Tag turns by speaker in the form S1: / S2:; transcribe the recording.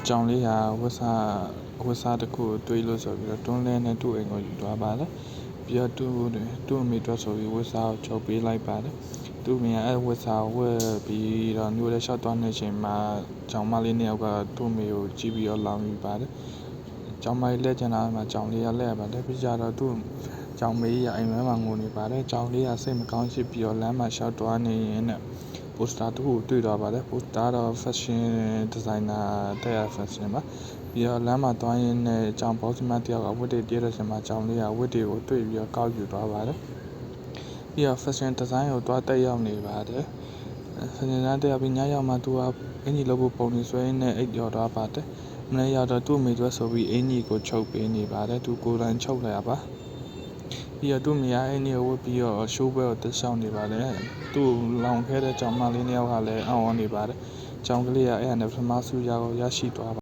S1: ကြောင်လေးဟာဝက်စားတစ်ခုကိုတွေးလို့ဆိုပြီးတော့တွန်းလဲနဲ့သူ့အိမ်ကိုယူသွားပါတယ်ပြီးတော့သူ့အမေအတွက်ဆိုပြီးဝက်စားကိုချုပ်ပေးလိုက်ပါတယ်သူ့အမေကဝက်စားကိုဝက်ပြီးတော့မျိုးလေးလျှောက်သွားနေချိန်မှာကြောင်မလေးနှစ်ယောက်ကသူ့အမေကိုကြည့်ပြီးတော့လောင်ယူပါတယ်ကြောင်မလေးလက်ကျန်တာမှာကြောင်လေးကလက်ရပါတယ်ပြီးကြတော့သူ့ကြောင်မေးရအိမ်ထဲမှာငိုနေပါတယ်ကြောင်လေးကစိတ်မကောင်းဖြစ်ပြီးတော့လမ်းမှာလျှောက်သွားနေရင်နဲ့ပိုစတာတစ်ခုကိုတွေ့သွားပါတယ်ပိုစတာတော့ fashion designer တဲ့ fashion ပါပြီးတော့လမ်းမှာသွားရင်းနဲ့ကြောင်ပေါစမတယောက်ကဝတ်တွေတည့်တဲ့ချိန်မှာကြောင်လေးကဝတ်တွေကိုတွေ့ပြီးတော့ကောက်ယူသွားပါတယ်ပြီးတော့ fashion design ကိုတွားတက်ရောက်နေပါတယ်fashion design တက်ရောက်ပြီးညရောက်မှသူကအင်ကြီးလုပ်ဖို့ပုံနေဆွဲနေအိတ်ရော်သွားပါတယ်မနေ့ရောက်တော့သူ့အမေတို့ဆိုပြီးအင်ကြီးကိုချုပ်ပေးနေပါတယ်သူကိုယ်တိုင်ချုပ်လိုက်ရပါပြီးတော့သူ့မိအားအင်းကြီးကိုဝတ်ပြီးတော့ရှိုးပွဲကိုတက်ရှောင်နေပါတယ်သူ့လောင်ခဲ့တဲ့ကြောင်မလေးနှစ်ယောက်ကလည်းအောင်းနေပါတယ်ကြောင်ကလေးကအဲ့ဒါနဲ့ပထမဆုရရှိသွား